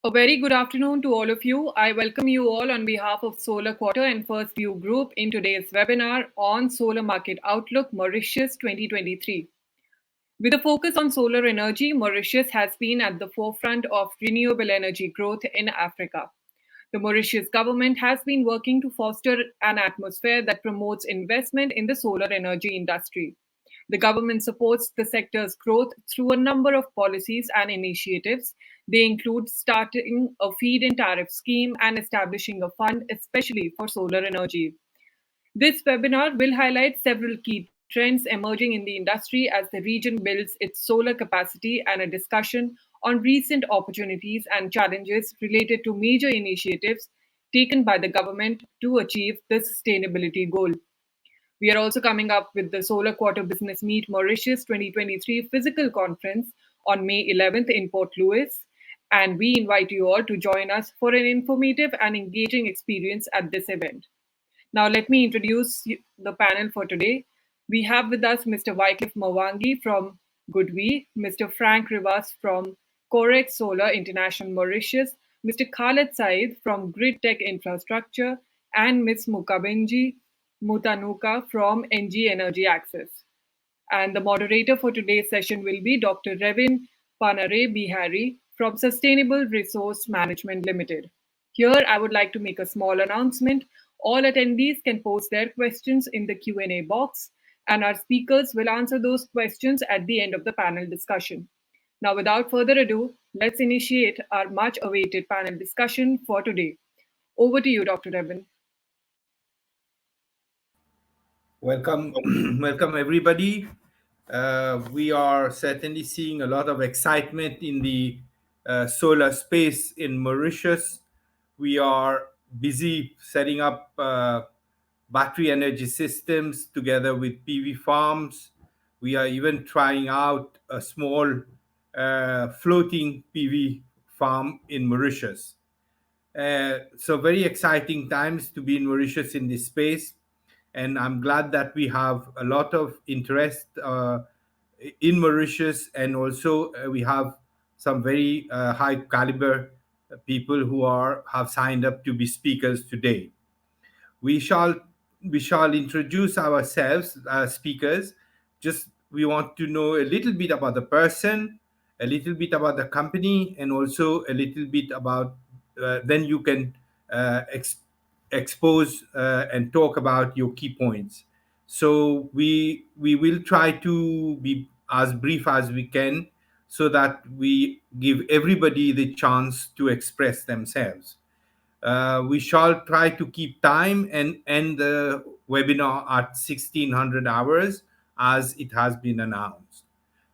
A very good afternoon to all of you. I welcome you all on behalf of Solar Quarter and First View Group in today's webinar on Solar Market Outlook Mauritius 2023. With a focus on solar energy, Mauritius has been at the forefront of renewable energy growth in Africa. The Mauritius government has been working to foster an atmosphere that promotes investment in the solar energy industry. The government supports the sector's growth through a number of policies and initiatives. They include starting a feed in tariff scheme and establishing a fund especially for solar energy. This webinar will highlight several key trends emerging in the industry as the region builds its solar capacity and a discussion on recent opportunities and challenges related to major initiatives taken by the government to achieve this sustainability goal. We are also coming up with the Solar Quarter Business Meet Mauritius 2023 physical conference on May 11th in Port Louis. And we invite you all to join us for an informative and engaging experience at this event. Now, let me introduce the panel for today. We have with us Mr. Wycliffe Mwangi from Goodwe, Mr. Frank Rivas from Corec Solar International Mauritius, Mr. Khaled Said from Grid Tech Infrastructure, and Ms. Mukabenji Mutanuka from NG Energy Access. And the moderator for today's session will be Dr. Revin Panare Bihari from Sustainable Resource Management Limited. Here, I would like to make a small announcement. All attendees can post their questions in the Q&A box, and our speakers will answer those questions at the end of the panel discussion. Now, without further ado, let's initiate our much-awaited panel discussion for today. Over to you, Dr. Revin. Welcome, welcome everybody. We are certainly seeing a lot of excitement in the solar space in Mauritius. We are busy setting up battery energy systems together with PV farms. We are even trying out a small floating PV farm in Mauritius. So very exciting times to be in Mauritius in this space. And I'm glad that we have a lot of interest in Mauritius, and also we have some very high caliber people who have signed up to be speakers today. We shall introduce ourselves as speakers. Just we want to know a little bit about the person, a little bit about the company, and also a little bit about. Then you can expose and talk about your key points. So we will try to be as brief as we can, so that we give everybody the chance to express themselves. We shall try to keep time and end the webinar at 1600 hours as it has been announced.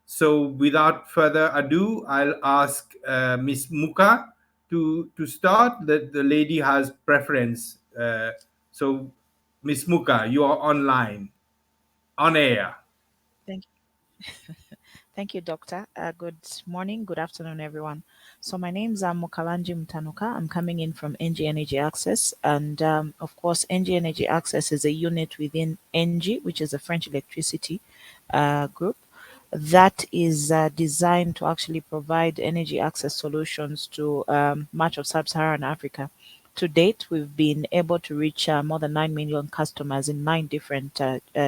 So without further ado, I'll ask Ms. Muka to start. The lady has preference. So Ms. Muka, you are online, on air. Thank you. Thank you, Doctor. Good morning, good afternoon, everyone. So my name is Mukalanji Mtanuka. I'm coming in from NG Energy Access. And of course, NG Energy Access is a unit within NG, which is a French electricity group that is designed to actually provide energy access solutions to much of sub-Saharan Africa. To date, we've been able to reach more than 9 million customers in 9 different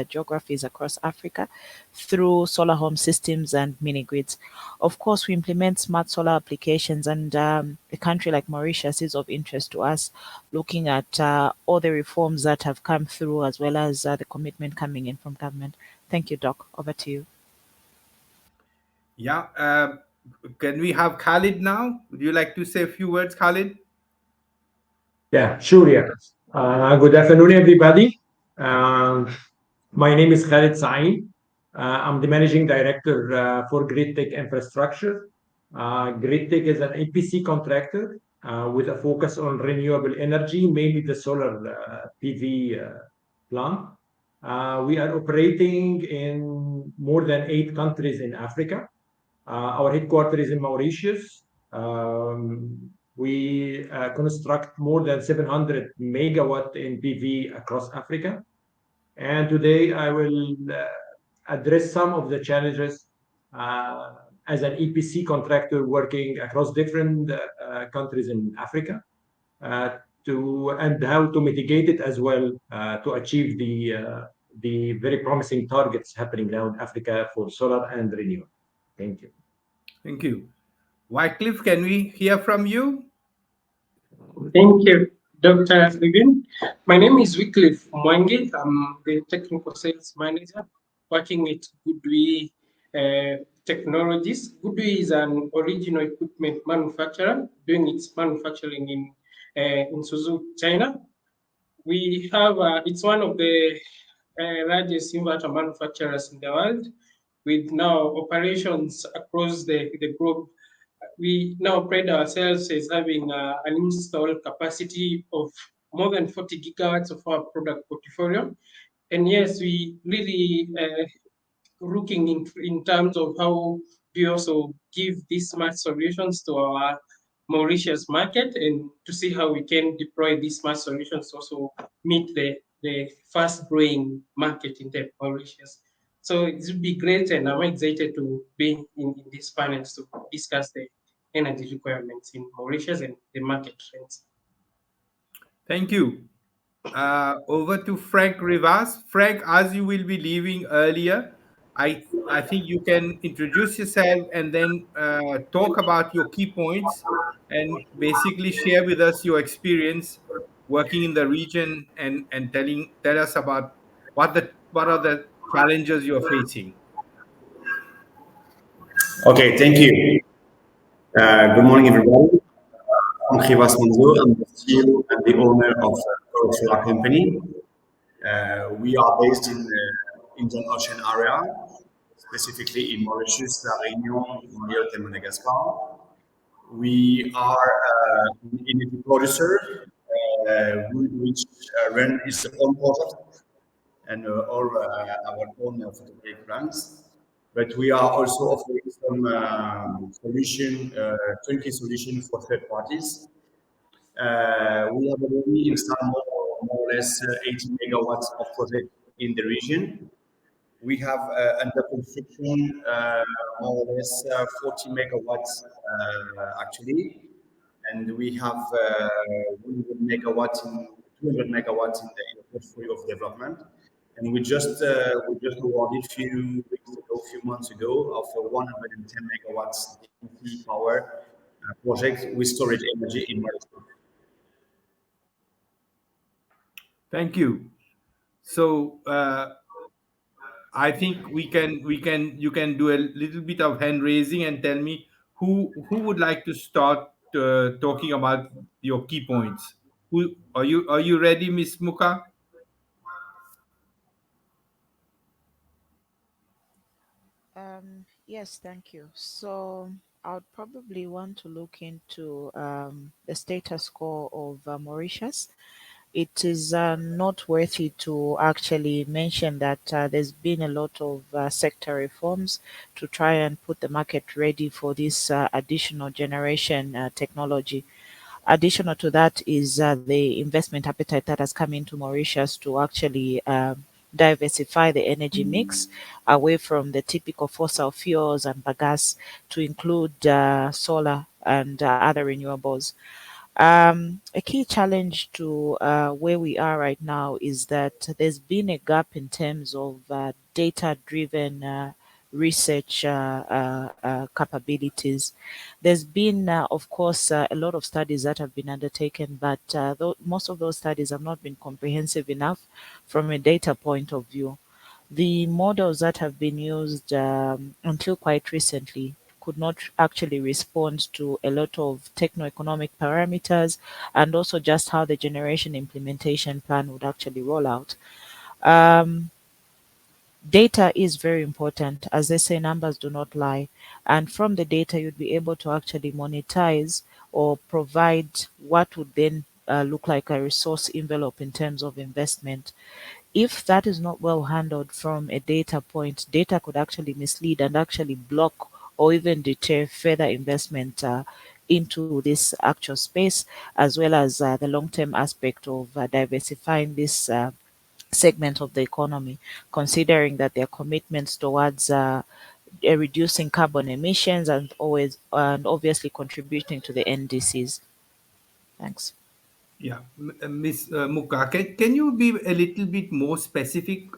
geographies across Africa through solar home systems and mini grids. Of course, we implement smart solar applications, and a country like Mauritius is of interest to us, looking at all the reforms that have come through, as well as the commitment coming in from government. Thank you, Doc. Over to you. Yeah. Can we have Khalid now? Would you like to say a few words, Khalid? Yeah, sure. Yeah. Good afternoon, everybody. My name is Khaled Saeed. I'm the managing director for Grid Tech Infrastructure. Grid Tech is an EPC contractor with a focus on renewable energy, mainly the solar PV plant. We are operating in more than 8 countries in Africa. Our headquarters is in Mauritius. We construct more than 700 megawatt in PV across Africa. And today I will address some of the challenges as an EPC contractor working across different countries in Africa, uh, and how to mitigate it as well to achieve the very promising targets happening now in Africa for solar and renewable. Thank you. Thank you. Wycliffe, can we hear from you? Thank you, Dr. Levin. My name is Wycliffe Mwangi. I'm the Technical Sales Manager working with Goodwe Technologies. Goodwe is an original equipment manufacturer doing its manufacturing in Suzhou, China. We have, it's one of the largest inverter manufacturers in the world with now operations across the globe. We now pride ourselves as having an installed capacity of more than 40 gigawatts of our product portfolio. And yes, we really looking in terms of how we also give these smart solutions to our Mauritius market and to see how we can deploy these smart solutions to also meet the fast growing market in the Mauritius. So it would be great, and I'm excited to be in these panels to discuss the energy requirements in Mauritius and the market trends. Thank you. Over to Frank Rivas. Frank, as you will be leaving earlier, I think you can introduce yourself and then talk about your key points and basically share with us your experience working in the region and tell us about what are the challenges you're facing. Okay, thank you. Good morning, everybody. I'm Khivas Manzour. I'm the CEO and the owner of Coral Solar Company. We are based in the Indian Ocean area, specifically in Mauritius, La Réunion, Mayotte, and Madagascar. We are an energy producer, which run its own project and all our own photovoltaic plants. But we are also offering some turnkey solution for third parties. We have already installed more or less 80 megawatts of project in the region. We have under construction more or less 40 megawatts actually, and we have 100 megawatts in 200 megawatts in the portfolio of development. And we just awarded a few months ago, of a 110 megawatts DC power project with storage energy in Mauritius. Thank you. So I think you can do a little bit of hand raising and tell me who would like to start talking about your key points. Who are you ready, Miss Muka? Yes, thank you. So I would probably want to look into the status quo of Mauritius. It is noteworthy to actually mention that there's been a lot of sector reforms to try and put the market ready for this additional generation technology. Additional to that is the investment appetite that has come into Mauritius to actually diversify the energy mix away from the typical fossil fuels and bagasse to include solar and other renewables. A key challenge to where we are right now is that there's been a gap in terms of data-driven research capabilities. There's been, of course, a lot of studies that have been undertaken, but most of those studies have not been comprehensive enough from a data point of view. The models that have been used until quite recently could not actually respond to a lot of techno-economic parameters and also just how the generation implementation plan would actually roll out. Um, Data is very important. As they say, numbers do not lie. And from the data, you'd be able to actually monetize or provide what would then look like a resource envelope in terms of investment. If that is not well handled from a data point, data could actually mislead and actually block or even deter further investment into this actual space, as well as the long-term aspect of diversifying this segment of the economy, considering that their commitments towards reducing carbon emissions, and always and obviously contributing to the NDCs. Thanks. Yeah, Miss Muka, can you be a little bit more specific?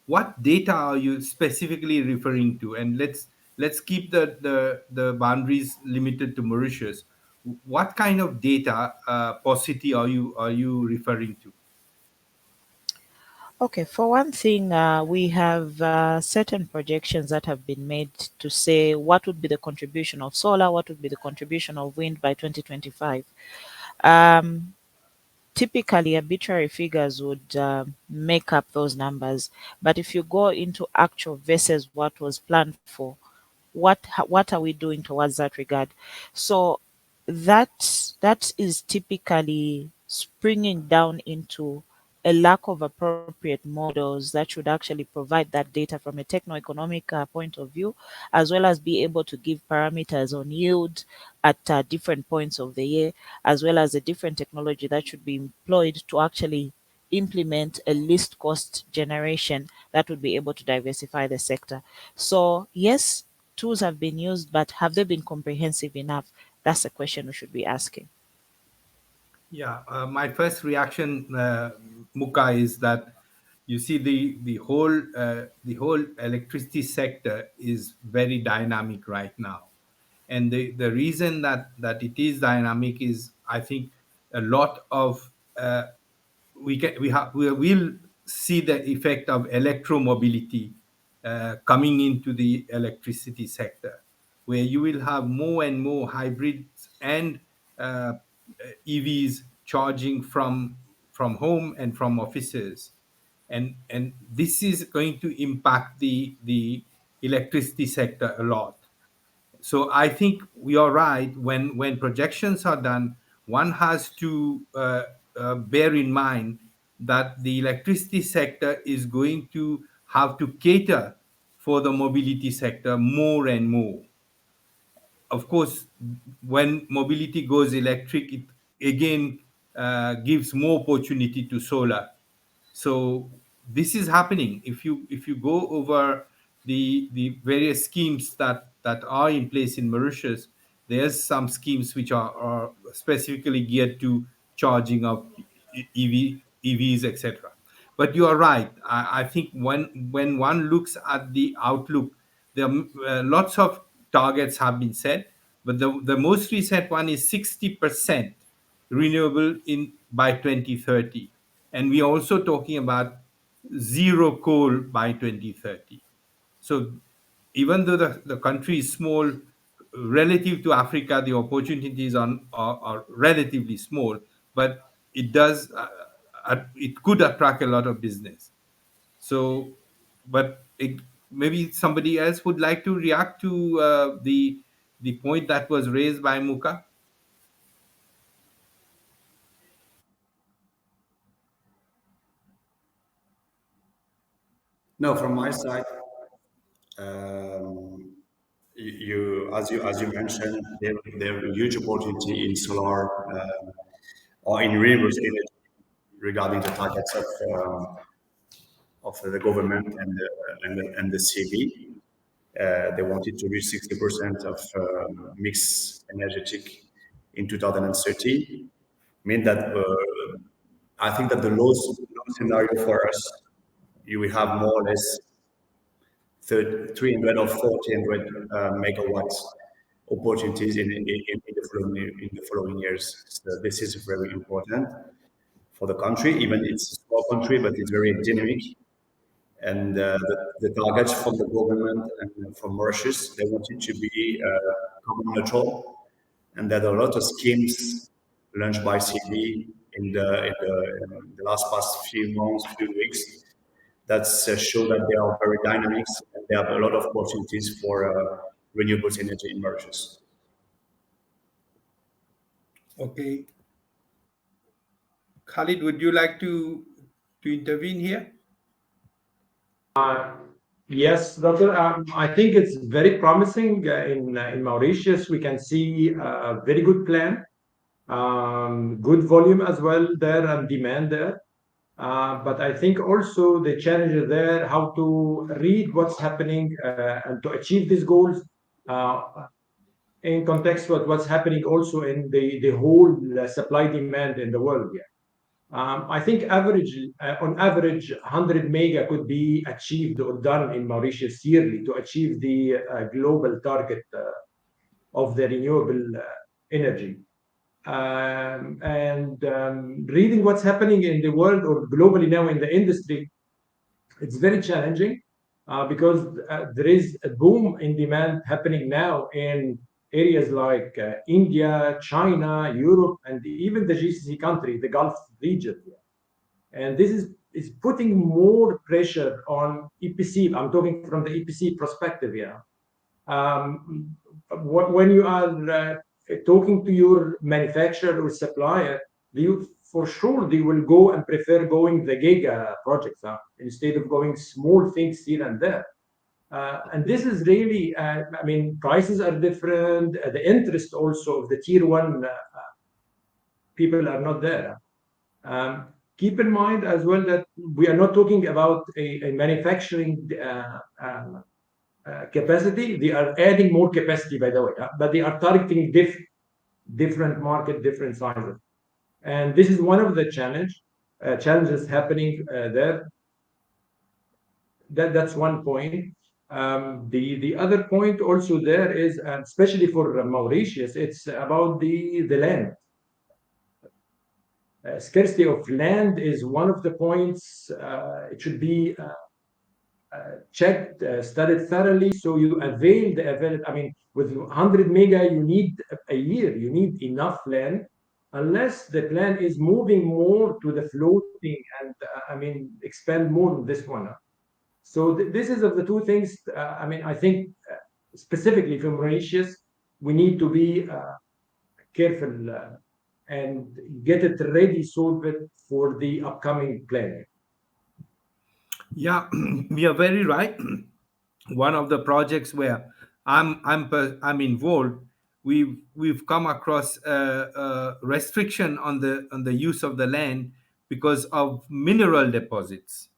What data are you specifically referring to? And let's keep the boundaries limited to Mauritius. What kind of data paucity are you referring to? Okay, for one thing, we have certain projections that have been made to say what would be the contribution of solar, what would be the contribution of wind by 2025. Um, Typically, arbitrary figures would make up those numbers, but if you go into actual versus what was planned for, what are we doing towards that regard? So that is typically springing down into a lack of appropriate models that should actually provide that data from a techno-economic point of view, as well as be able to give parameters on yield at different points of the year, as well as a different technology that should be employed to actually implement a least cost generation that would be able to diversify the sector. So yes, tools have been used, but have they been comprehensive enough? That's the question we should be asking. Yeah, my first reaction, Muka, is that you see the whole electricity sector is very dynamic right now, and the reason that it is dynamic is, I think, a lot of we will see the effect of electromobility coming into the electricity sector, where you will have more and more hybrids and uh, EVs charging from home and from offices, and this is going to impact the electricity sector a lot. So I think we are right. When projections are done, one has to bear in mind that the electricity sector is going to have to cater for the mobility sector more and more. Of course, when mobility goes electric, it again gives more opportunity to solar. So this is happening. If you go over the various schemes that are in place in Mauritius, there's some schemes which are specifically geared to charging of EVs, etc. But you are right. I think when one looks at the outlook, there are lots of targets have been set, but the most recent one is 60% renewable in by 2030, and we are also talking about zero coal by 2030. So even though the country is small relative to Africa, the opportunities are relatively small, but it could attract a lot of business. So, but maybe somebody else would like to react to the point that was raised by Muka. No, from my side, um, as you mentioned, there are huge opportunity in solar or in renewable energy regarding the targets of the government and the CB. They wanted to reach 60% of mixed energetic in 2030. Mean that I think that the low scenario for us, you will have more or less 300 or 400 megawatts opportunities in the following years. So this is very important for the country. Even it's a small country, but it's very dynamic. And the targets from the government and from Mauritius, they wanted to be carbon neutral, and there are a lot of schemes launched by CB in the last past few months, few weeks, that show that they are very dynamic and they have a lot of opportunities for renewables energy in Mauritius. Okay, Khalid, would you like to intervene here? Uh, yes, Doctor. I think it's very promising. In Mauritius, we can see a very good plan, good volume as well there, and demand there. But I think also the challenge is there how to read what's happening and to achieve these goals uh, in context with what's happening also in the whole supply demand in the world. Yeah. I think on average, 100 mega could be achieved or done in Mauritius yearly to achieve the global target of the renewable energy. And reading what's happening in the world or globally now in the industry, it's very challenging because there is a boom in demand happening now in areas like India, China, Europe, and even the GCC country, the Gulf region. And this is putting more pressure on EPC. I'm talking from the EPC perspective here. Um, when you are talking to your manufacturer or supplier, for sure they will go and prefer going the giga projects instead of going small things here and there. And this is really, I mean, prices are different. The interest also of the tier one people are not there. Um, Keep in mind as well that we are not talking about a manufacturing capacity. They are adding more capacity, by the way, but they are targeting different market, different sizes. And this is one of the challenges happening there. That's one point. The other point also there is, especially for Mauritius, it's about the land. Scarcity of land is one of the points. It should be checked, studied thoroughly, so you avail the avail. I mean, with 100 mega, you need a year. You need enough land, unless the plan is moving more to the floating and I mean expand more on this one. So this is of the two things. I mean, I think specifically for Mauritius, we need to be careful and get it ready, solve it for the upcoming plan. Yeah, you are very right. One of the projects where I'm involved, we've come across a restriction on the use of the land because of mineral deposits.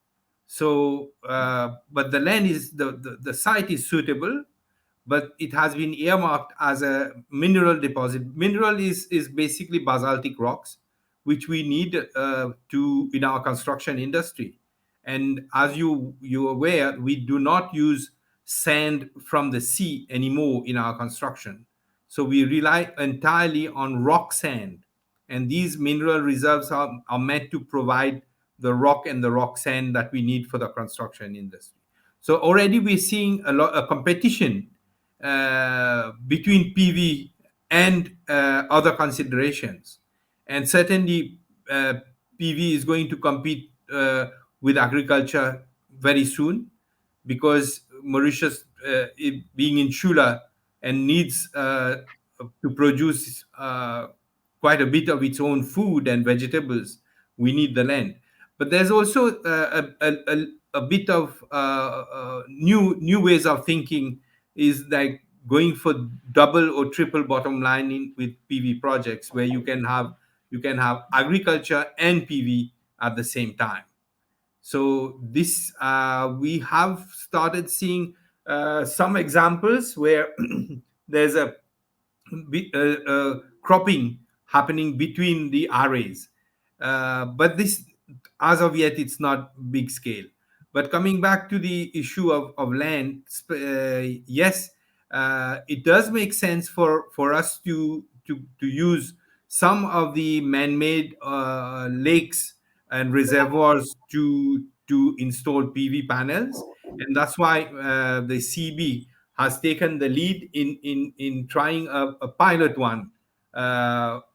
So, but the land is the site is suitable, but it has been earmarked as a mineral deposit. Mineral is basically basaltic rocks, which we need to in our construction industry. And as you're aware, we do not use sand from the sea anymore in our construction. So we rely entirely on rock sand, and these mineral reserves are meant to provide the rock and the rock sand that we need for the construction industry. So already we're seeing a competition between PV and other considerations. And certainly, PV is going to compete with agriculture very soon because Mauritius, being insular and needs to produce quite a bit of its own food and vegetables, we need the land. But there's also a bit of new ways of thinking is like going for double or triple bottom line with PV projects where you can have agriculture and PV at the same time. So this we have started seeing some examples where there's a cropping happening between the arrays. But this, as of yet, it's not big scale. But coming back to the issue of land, yes, it does make sense for us to use some of the man-made lakes and reservoirs to install PV panels, and that's why the CB has taken the lead in trying a pilot one,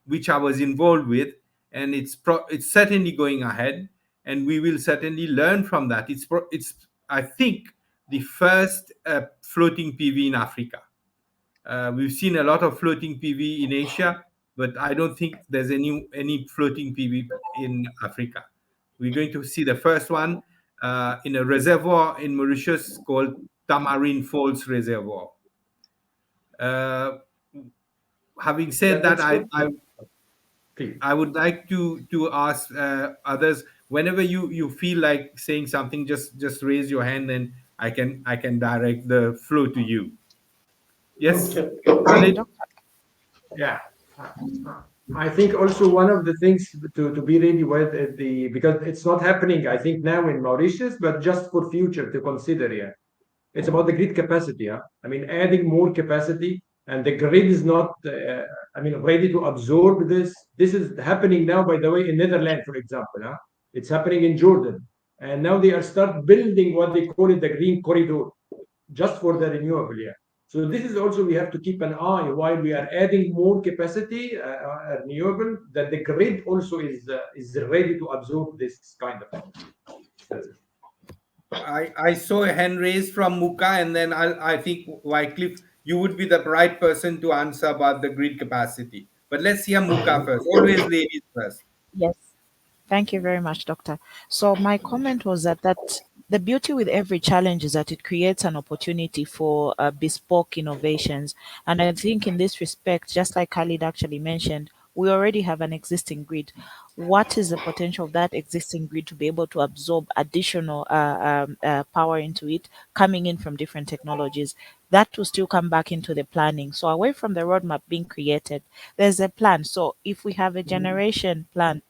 which I was involved with, and it's certainly going ahead, and we will certainly learn from that. It's I think the first floating PV in Africa. We've seen a lot of floating PV in Asia, but I don't think there's any floating PV in Africa. We're going to see the first one in a reservoir in Mauritius called Tamarine Falls Reservoir. Uh, Having said that, That's good. Please. I would like to ask others whenever you feel like saying something, just raise your hand and I can direct the flow to you. Yes, Okay. Khalid. Doctor, Yeah. Uh, uh, I think also one of the things to be ready with because it's not happening, I think, now in Mauritius, but just for future to consider. Yeah, it's about the grid capacity. Yeah, I mean, adding more capacity, and the grid is not, I mean, ready to absorb this. This is happening now, by the way, in Netherlands, for example. Huh? It's happening in Jordan, and now they are start building what they call it the green corridor, just for the renewable. Yeah. So this is also we have to keep an eye while we are adding more capacity, renewable, that the grid also is ready to absorb this kind of thing. That's it. I saw a hand raised from Muka, and then I think Wycliffe, you would be the right person to answer about the grid capacity. But let's hear Muka first. Always ladies first. yes. Thank you very much, Doctor. So my comment was that the beauty with every challenge is that it creates an opportunity for bespoke innovations. And I think in this respect, just like Khalid actually mentioned, we already have an existing grid. What is the potential of that existing grid to be able to absorb additional power into it coming in from different technologies? That will still come back into the planning. So away from the roadmap being created, there's a plan. So if we have a generation plan,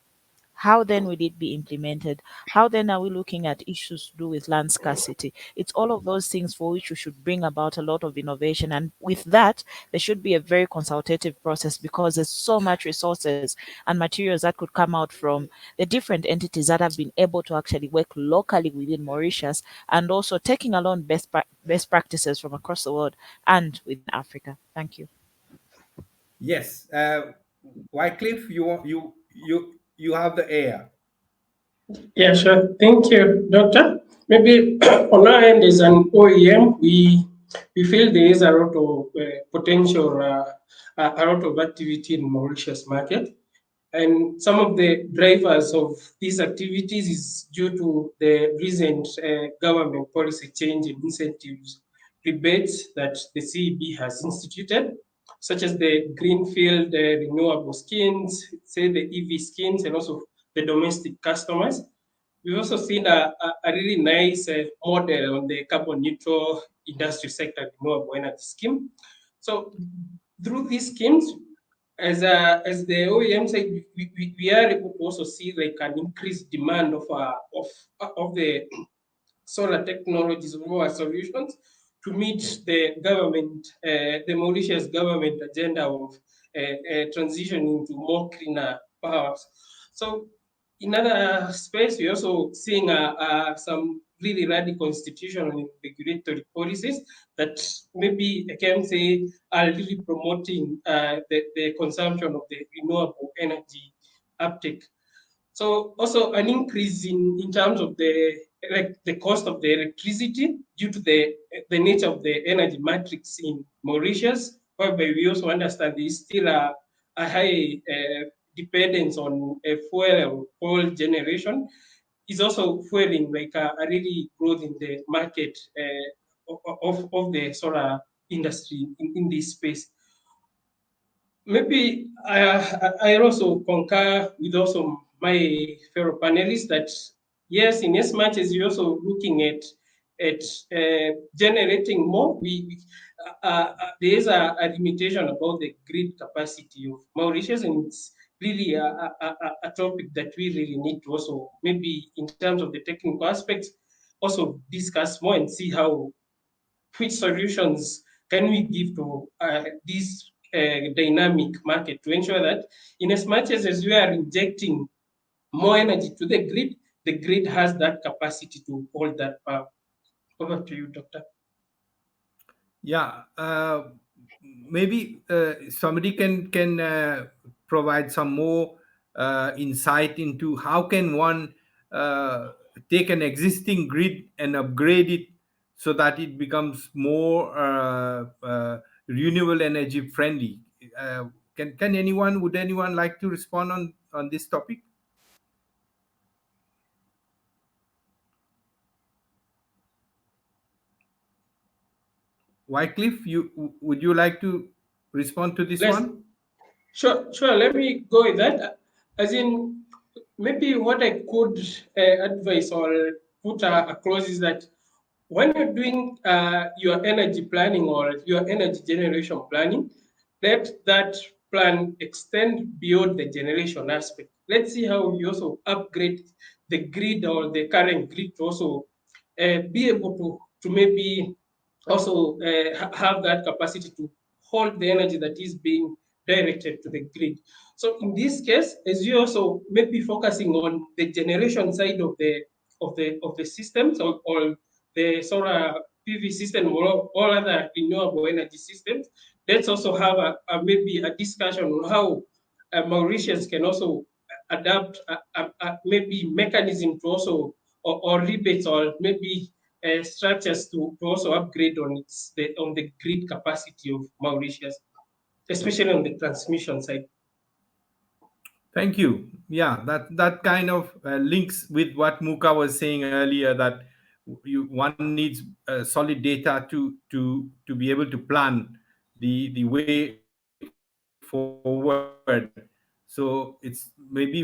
how then will it be implemented? How then are we looking at issues to do with land scarcity? It's all of those things for which we should bring about a lot of innovation. And with that, there should be a very consultative process because there's so much resources and materials that could come out from the different entities that have been able to actually work locally within Mauritius and also taking along best practices from across the world and within Africa. Thank you. Yes, Wycliffe, you have the air. Yeah, sure. Thank you, Doctor. Maybe on our end as an OEM, we feel there is a lot of potential, a lot of activity in Mauritius market. And some of the drivers of these activities is due to the recent government policy change in incentives rebates that the CEB has instituted, such as the greenfield renewable schemes, say the EV schemes, and also the domestic customers. We've also seen a really nice model on the carbon neutral industry sector renewable energy scheme. So through these schemes, as the OEM said, we are able to also see like an increased demand of the solar technologies of our solutions to meet the government, the Mauritius government agenda of transitioning to more cleaner powers. So in other space, we're also seeing some really radical institutional and regulatory policies that maybe I can say are really promoting the consumption of the renewable energy uptake. So also an increase in terms of the cost of the electricity due to the nature of the energy matrix in Mauritius, whereby we also understand there is still a high dependence on fuel or coal generation, is also fueling like a really growth in the market of the solar industry in this space. Maybe I also concur with also my fellow panelists that yes, in as much as you're also looking at generating more, there is a limitation about the grid capacity of Mauritius, and it's really a topic that we really need to also maybe in terms of the technical aspects also discuss more and see how which solutions can we give to this dynamic market to ensure that in as much as we are injecting more energy to the grid has that capacity to hold that power. Over to you, Doctor. Yeah, maybe somebody can provide some more insight into how can one uh, take an existing grid and upgrade it so that it becomes more renewable energy friendly. Can anyone would anyone like to respond on this topic? Wycliffe, would you like to respond to this Let's one? sure. Let me go with that. As in, maybe what I could advise or put across is that when you're doing your energy planning or your energy generation planning, let that plan extend beyond the generation aspect. Let's see how we also upgrade the grid or the current grid to also be able to maybe also have that capacity to hold the energy that is being directed to the grid. So in this case, as you also maybe focusing on the generation side of the systems or the solar PV system or all other renewable energy systems, let's also have maybe a discussion on how Mauritians can also adapt maybe mechanism to also or rebates or maybe structures to also upgrade on on the grid capacity of Mauritius, especially on the transmission side. Thank you. Yeah, that kind of links with what Muka was saying earlier, that one needs solid data to be able to plan the way forward. So it's maybe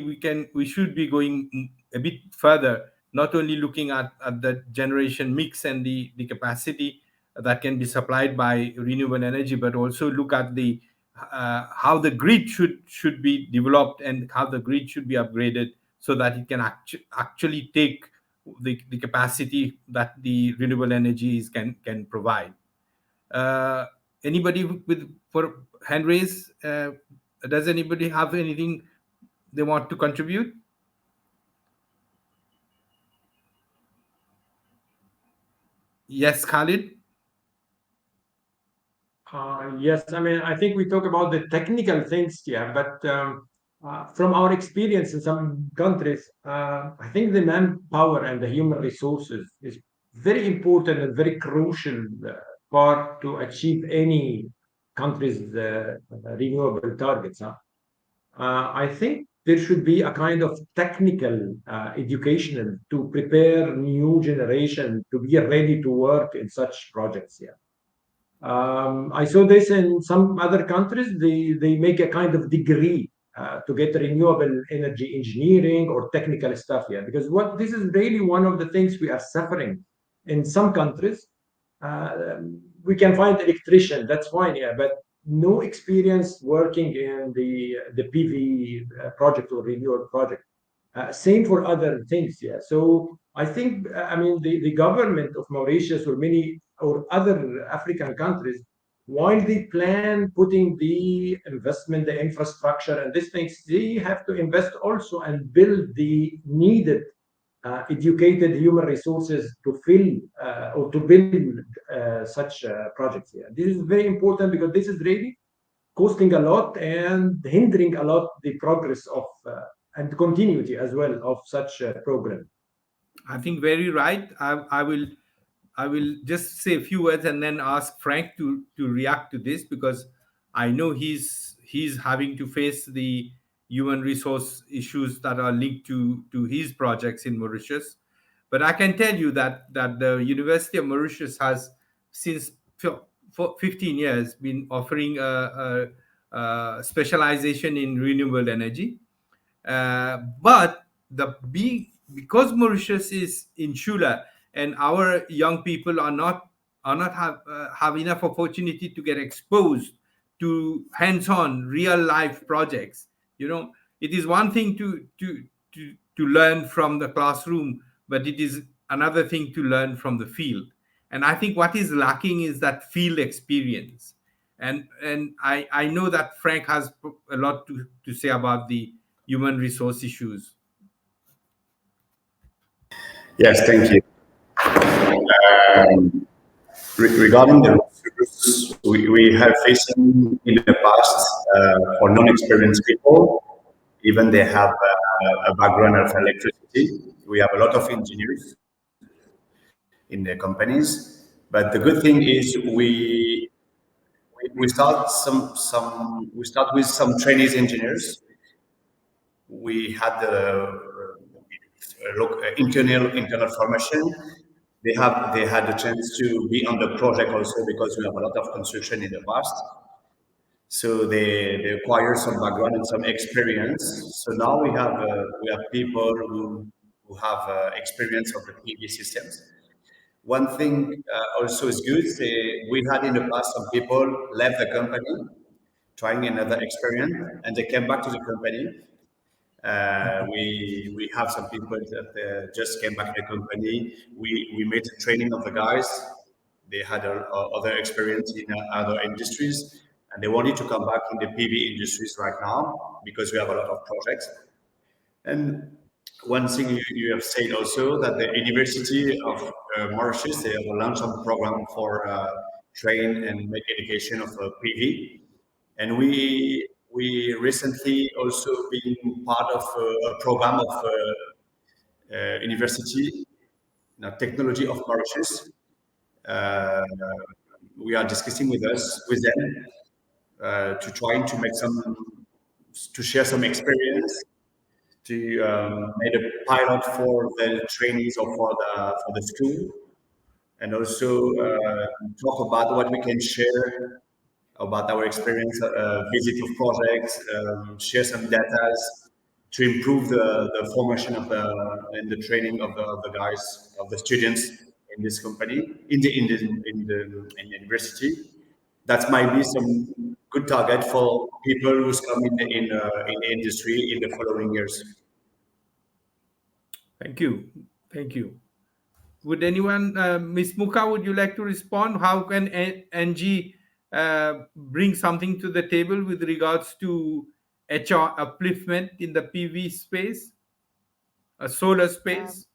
we should be going a bit further, not only looking at the generation mix and the capacity that can be supplied by renewable energy, but also look at the how the grid should be developed and how the grid should be upgraded so that it can actually take the capacity that the renewable energies can provide. Uh, Anybody with for hand raise? Does anybody have anything they want to contribute? Yes, Khalid. Yes, I mean, I think we talk about the technical things here, but from our experience in some countries, I think the manpower and the human resources is very important and very crucial part to achieve any country's renewable targets. Huh? I think there should be a kind of technical education to prepare new generation to be ready to work in such projects. Yeah. I saw this in some other countries. They make a kind of degree to get renewable energy engineering or technical stuff. Yeah, because what this is really one of the things we are suffering in some countries. We can find electrician, that's fine, yeah, but no experience working in the PV project or renewable project. Same for other things, yeah. So I think, I mean, the government of Mauritius or many or other African countries, while they plan putting the investment, the infrastructure, and these things, they have to invest also and build the needed educated human resources to fill or to build such projects. Yeah, this is very important because this is really costing a lot and hindering a lot the progress of and continuity as well of such a program. I think very right. I will just say a few words and then ask Frank to react to this, because I know he's having to face the human resource issues that are linked to his projects in Mauritius. But I can tell you that the University of Mauritius has since for 15 years been offering a specialization in renewable energy. But because Mauritius is insular and our young people are not have enough opportunity to get exposed to hands-on real life projects. It is one thing to learn from the classroom, but it is another thing to learn from the field. And I think what is lacking is that field experience. And I know that Frank has a lot to say about the human resource issues. Yes, thank you. Um, Regarding the issues we have facing in the past for non-experienced people, even they have a background of electricity. We have a lot of engineers in the companies, but the good thing is we start we start with some trainees engineers. We had the internal formation. They had the chance to be on the project also because we have a lot of construction in the past. So they acquire some background and some experience. So now we have people who have experience of the PV systems. One thing also is good. We had in the past some people left the company, trying another experience, and they came back to the company. We have some people that just came back to the company. We made the training of the guys. They had other experience in other industries, and they wanted to come back in the PV industries right now because we have a lot of projects. And one thing you have said also that the University of Mauritius, they have launched some program for train and make education of PV. And we recently also been part of a program of University Technology of Mauritius. Uh, we are discussing with them to trying to make some to share some experience to make a pilot for the trainees or for the school, and also talk about what we can share about our experience, visit of projects, share some data to improve the formation of the and the training of the guys of the students in this company in the university. That might be some good target for people who's come in the industry in the following years. Thank you. Thank you. Would anyone, Ms. Muka, would you like to respond? How can NG bring something to the table with regards to HR upliftment in the PV space, a solar Um, space?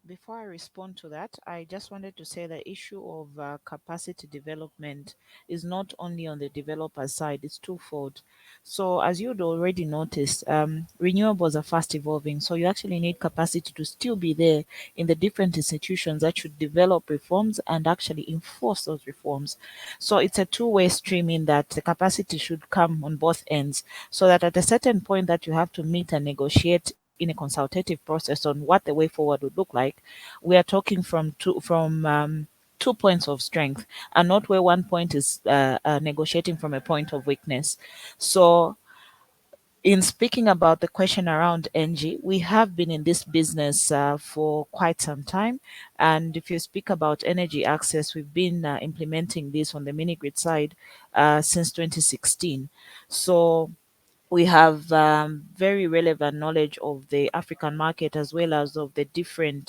Before I respond to that, I just wanted to say the issue of capacity development is not only on the developer side, it's twofold. So, as you'd already noticed, renewables are fast evolving. So, you actually need capacity to still be there in the different institutions that should develop reforms and actually enforce those reforms. So, it's a two-way stream in that the capacity should come on both ends, so that at a certain point that you have to meet and negotiate in a consultative process on what the way forward would look like, we are talking from 2 points of strength, and not where one point is negotiating from a point of weakness. So, in speaking about the question around NG, we have been in this business for quite some time. And if you speak about energy access, we've been implementing this on the mini grid side since 2016. So, we have very relevant knowledge of the African market as well as of the different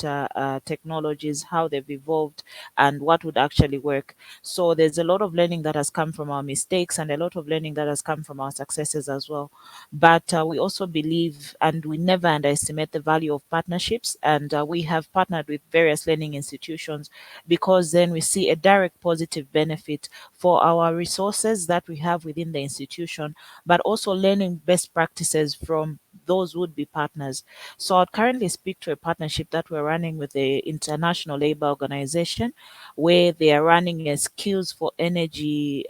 technologies, how they've evolved, and what would actually work. So there's a lot of learning that has come from our mistakes and a lot of learning that has come from our successes as well. But we also believe and we never underestimate the value of partnerships. And we have partnered with various learning institutions because then we see a direct positive benefit for our resources that we have within the institution, but also learning best practices from those would be partners. So I'd currently speak to a partnership that we're running with the International Labour Organization, where they are running a skills for energy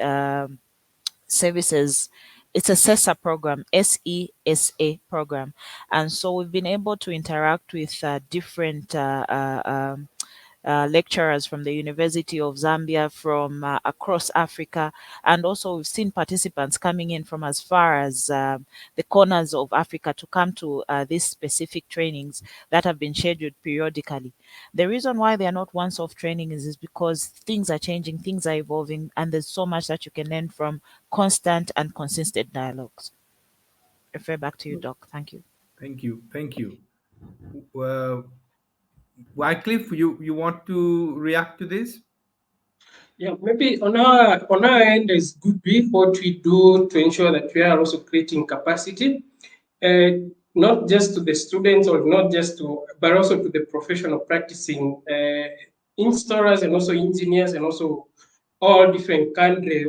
services. It's a SESA program, SESA program. And so we've been able to interact with different lecturers from the University of Zambia, from across Africa, and also we've seen participants coming in from as far as the corners of Africa to come to these specific trainings that have been scheduled periodically. The reason why they are not once-off training is because things are changing, things are evolving, and there's so much that you can learn from constant and consistent dialogues. Refer back to you, Doc. Thank you. Thank you. Thank you. Uh, Wycliffe, you want to react to this? Yeah, maybe on our end is good be what we do to ensure that we are also creating capacity, not just to the students or not just to, but also to the professional practicing installers and also engineers and also all different country.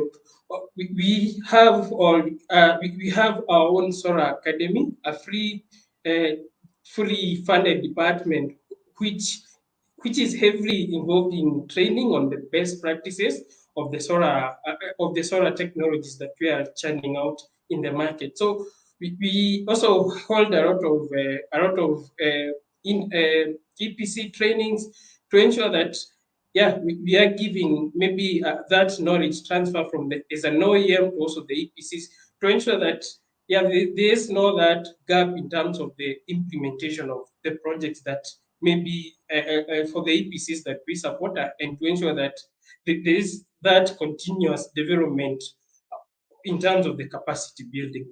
We have all we have our own solar academy, a uh, fully funded department, which which is heavily involved in training on the best practices of the solar technologies that we are churning out in the market. So we also hold a lot of in EPC trainings to ensure that yeah, we are giving maybe that knowledge transfer from the as an OEM to also the EPCs to ensure that yeah, there is no that gap in terms of the implementation of the projects that maybe for the EPCs that we support, and to ensure that there is that continuous development in terms of the capacity building.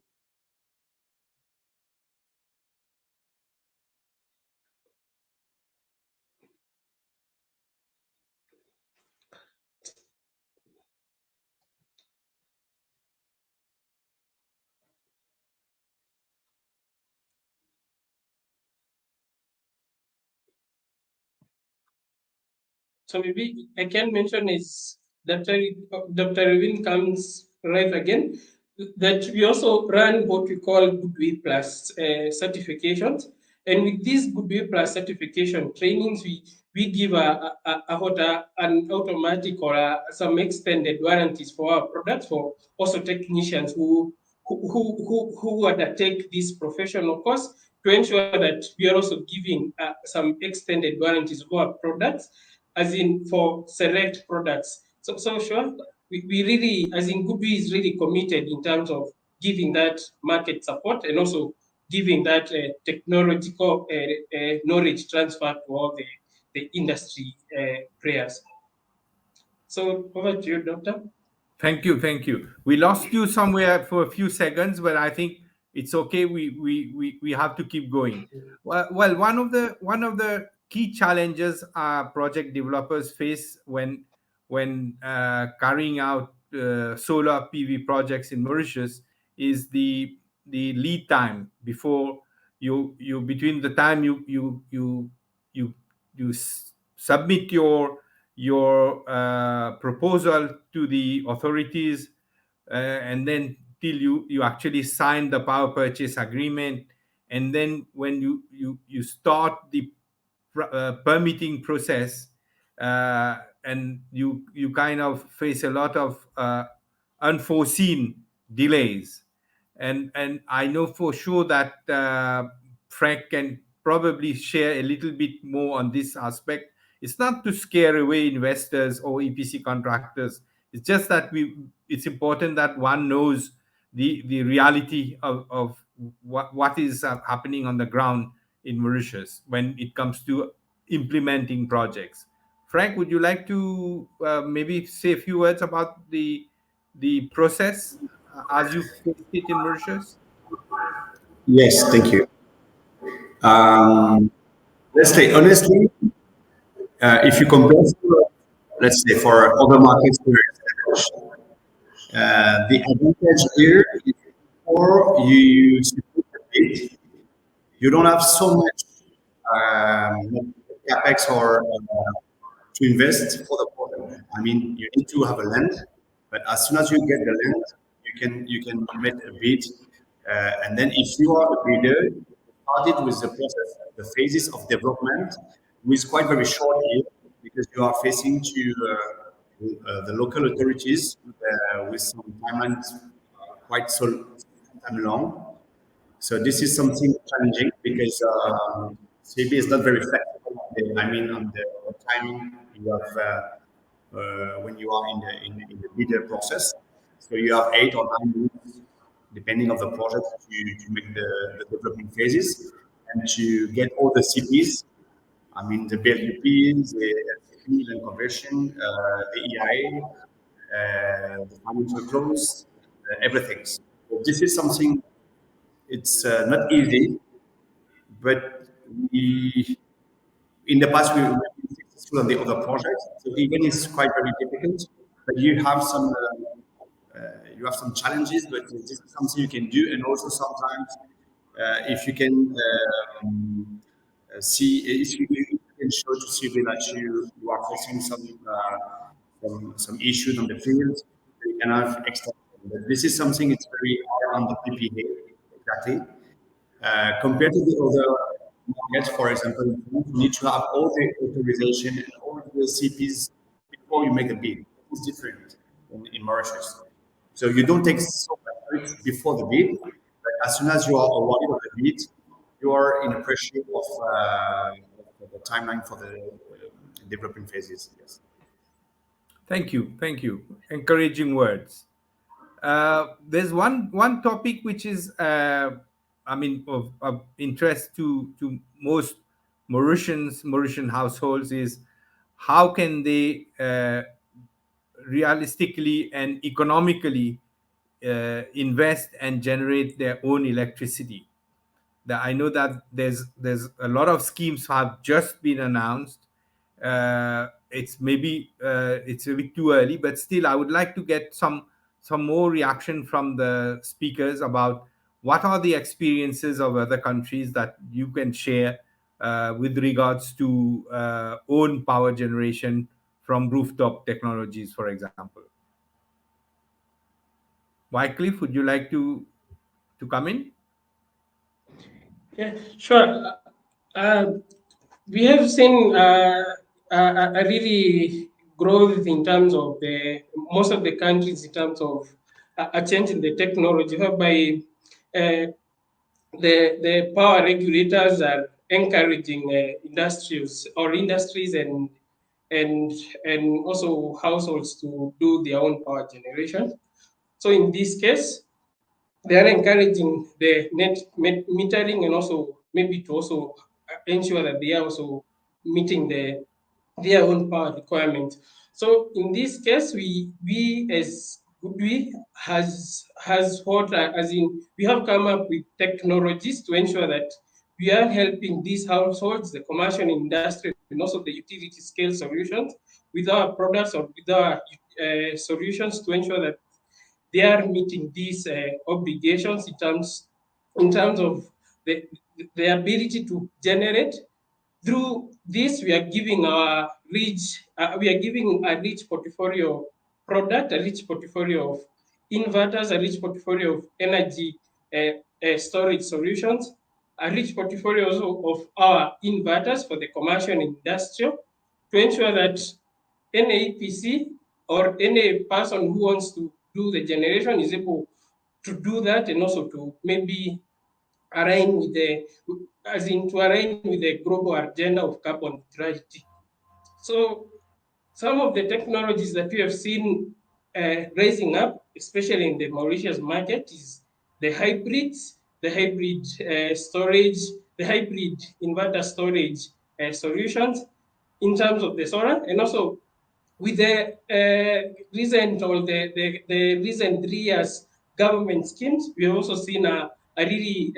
So maybe I can mention is Dr. Revin comes right again that we also run what we call Goodwill Plus certifications. And with these Goodwill Plus certification trainings, we give an automatic or some extended warranties for our products for also technicians who undertake this professional course to ensure that we are also giving some extended warranties of our products, as in for select products. So sure, we really, as in Goodwill is really committed in terms of giving that market support and also giving that technological knowledge transfer to all the industry players. So over to you, Doctor. Thank you, thank you. We lost you somewhere for a few seconds, but I think it's okay. We have to keep going. Well, one of the key challenges project developers face when carrying out solar PV projects in Mauritius is the lead time before you between the time you submit your proposal to the authorities, and then till you actually sign the power purchase agreement, and then when you start the permitting process, and you kind of face a lot of unforeseen delays. And I know for sure that Frank can probably share a little bit more on this aspect. It's not to scare away investors or EPC contractors. It's just that it's important that one knows the reality of what is happening on the ground in Mauritius when it comes to implementing projects. Frank, would you like to maybe say a few words about the process as you faced it in Mauritius? Yes, thank you. Um, let's say honestly, if you compare, let's say for other markets, the advantage here is before you support the bid, you don't have so much capex or to invest for the project. I mean, you need to have a land, but as soon as you get the land, you can make a bid, and then if you are the bidder, you started with the process, the phases of development, which is quite very short here because you are facing to the local authorities with some timelines quite so time long. So this is something challenging because CB is not very flexible. I mean, on the timing you have when you are in the bidder process. So you have 8 or 9 months, depending on the project, to make the development phases and to get all the CPs. I mean, the BLUPs, the LCP, land conversion, the EIA, the financial close, everything. So this is something, it's not easy, but we, in the past we were successful on the other projects. So even it's quite very difficult, but you have some challenges, but this is something you can do. And also sometimes if you can see, if you can show to see that you are facing some issues on the field, you can have extra. But this is something it's very hard on the PPA exactly. Compared to the other markets, for example, you need to have all the authorization and all the CPs before you make a bid. It's different in Mauritius. So you don't take so much risk before the bid, but as soon as you are awarded on the bid, you are in a pressure of the timeline for the development phases. Yes. Thank you. Encouraging words. There's one topic which is, I mean, of interest to most Mauritian households is how can they realistically and economically invest and generate their own electricity. That I know that there's a lot of schemes have just been announced. It's a bit too early, but still, I would like to get some more reaction from the speakers about what are the experiences of other countries that you can share with regards to own power generation from rooftop technologies, for example. Wycliffe, would you like to come in? Yeah, sure. Uh, we have seen a really growth in terms of the most of the countries in terms of a change in the technology, whereby uh, the power regulators are encouraging industries and and also households to do their own power generation. So in this case, they are encouraging the metering and also maybe to also ensure that they are also meeting their own power requirements. So in this case, we as we has what as in we have come up with technologies to ensure that we are helping these households, the commercial industry, and also the utility scale solutions with our products or with our solutions to ensure that they are meeting these obligations in terms of the, the ability to generate. Through this, we are giving we are giving a rich portfolio product, a rich portfolio of inverters, a rich portfolio of energy storage solutions, a rich portfolio also of our inverters for the commercial and industrial to ensure that any EPC or any person who wants to do the generation is able to do that and also to maybe align with the as in to align with the global agenda of carbon neutrality. So some of the technologies that we have seen rising up, especially in the Mauritius market, is the hybrid storage, the hybrid inverter storage solutions in terms of the solar, and also with the recent or the recent 3 years government schemes, we have also seen a really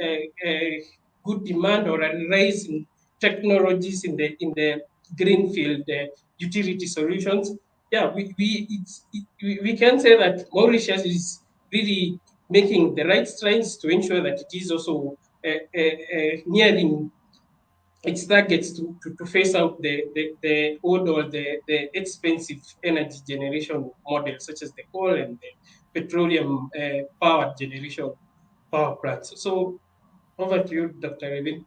good demand or a rise in technologies in the greenfield utility solutions. Yeah, we can say that Mauritius is really making the right strides to ensure that it is also nearing its targets to phase out the old or the expensive energy generation models such as the coal and the petroleum power generation power plants. So over to you, Dr. Revin.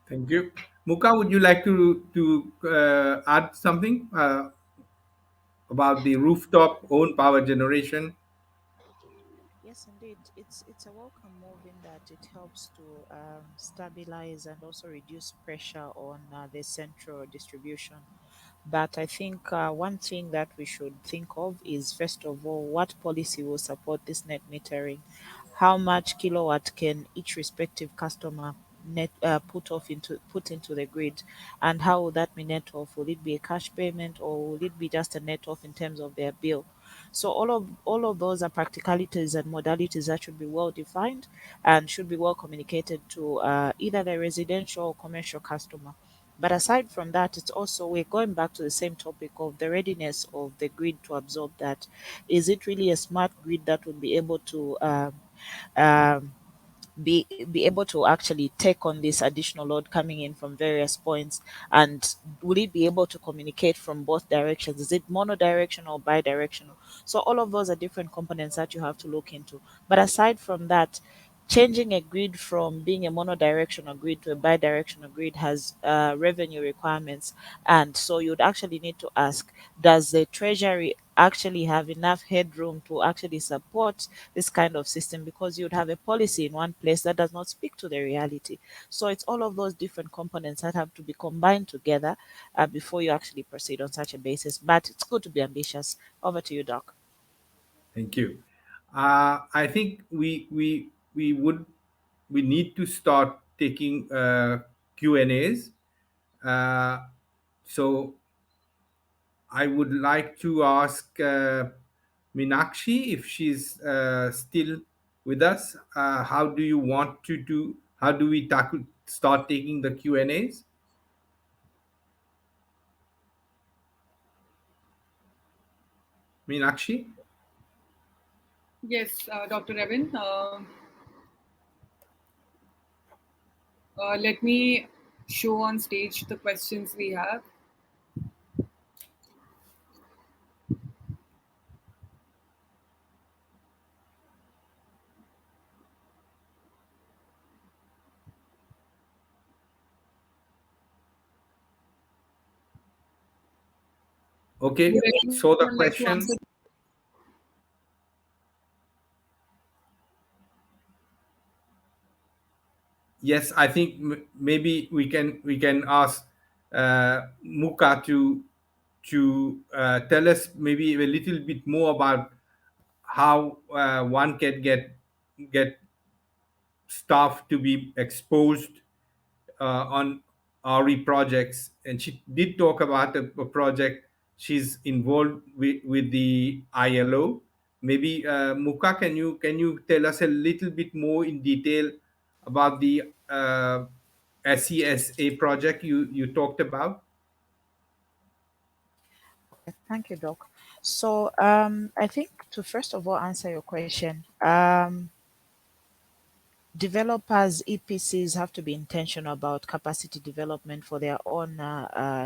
Thank you. Muka, would you like to add something about the rooftop own power generation? Yes, indeed. It's a welcome move in that it helps to stabilize and also reduce pressure on the central distribution. But I think one thing that we should think of is, first of all, what policy will support this net metering? How much kilowatt can each respective customer put into the grid, and how will that be net off? Will it be a cash payment or will it be just a net off in terms of their bill? So all of those are practicalities and modalities that should be well defined and should be well communicated to either the residential or commercial customer. But aside from that, it's also we're going back to the same topic of the readiness of the grid to absorb that. Is it really a smart grid that will be able to um, be able to actually take on this additional load coming in from various points, and will it be able to communicate from both directions? Is it monodirectional or bidirectional? So all of those are different components that you have to look into. But aside from that, changing a grid from being a monodirectional grid to a bidirectional grid has revenue requirements. And so you'd actually need to ask, does the treasury actually have enough headroom to actually support this kind of system? Because you'd have a policy in one place that does not speak to the reality. So it's all of those different components that have to be combined together before you actually proceed on such a basis. But it's good to be ambitious. Over to you, Doc. Thank you. I think we need to start taking Q&As. Uh, so I would like to ask Minakshi if she's still with us. How do you want to do? How do we start taking the Q&As? Minakshi? Yes, Dr. Evan. Let me show on stage the questions we have. Okay. Would So anyone the like to answer? question. Yes, I think maybe we can ask Muka to tell us maybe a little bit more about how one can get staff to be exposed on RE projects. And she did talk about a project she's involved with the ILO. Maybe Muka, can you tell us a little bit more in detail about the SESA project you talked about? Thank you, Doc. So, I think to first of all answer your question, developers, EPCs have to be intentional about capacity development for their own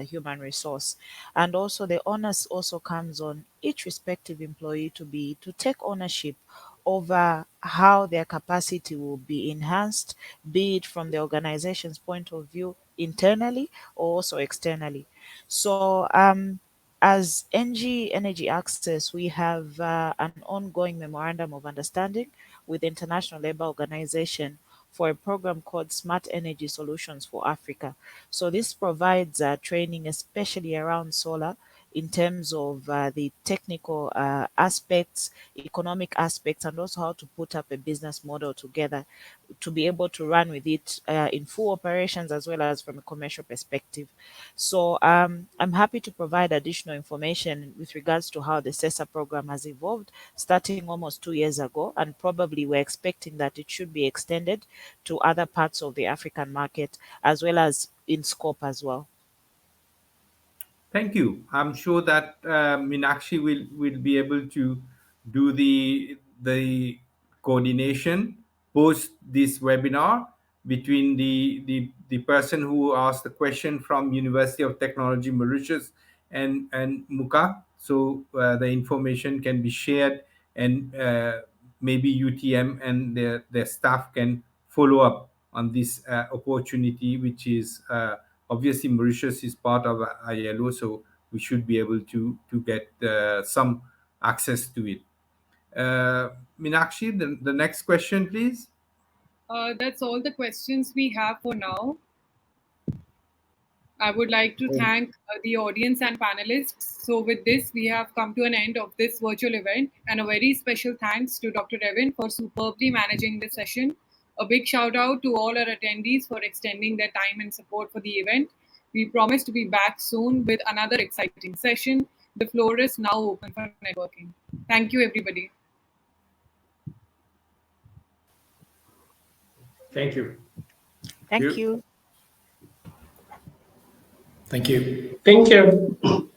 human resource, and also the onus also comes on each respective employee to take ownership over how their capacity will be enhanced, be it from the organization's point of view internally or also externally. So, as NG Energy Access, we have an ongoing memorandum of understanding with the International Labour Organization for a program called Smart Energy Solutions for Africa. So this provides training, especially around solar, in terms of the technical aspects, economic aspects, and also how to put up a business model together to be able to run with it in full operations as well as from a commercial perspective. So I'm happy to provide additional information with regards to how the CESA program has evolved starting almost 2 years ago, and probably we're expecting that it should be extended to other parts of the African market as well as in scope as well. Thank you. I'm sure that Minakshi will be able to do the coordination post this webinar between the person who asked the question from University of Technology Mauritius and Muka. So the information can be shared, and maybe UTM and their staff can follow up on this opportunity, which is obviously Mauritius is part of ILO, so we should be able to get some access to it. Minakshi, the next question, please. That's all the questions we have for now. I would like to Oh, thank the audience and panelists. So, with this, we have come to an end of this virtual event, and a very special thanks to Dr. Evan for superbly managing the session. A big shout out to all our attendees for extending their time and support for the event. We promise to be back soon with another exciting session. The floor is now open for networking. Thank you, everybody. Thank you. Thank you. you. Thank you. Thank you.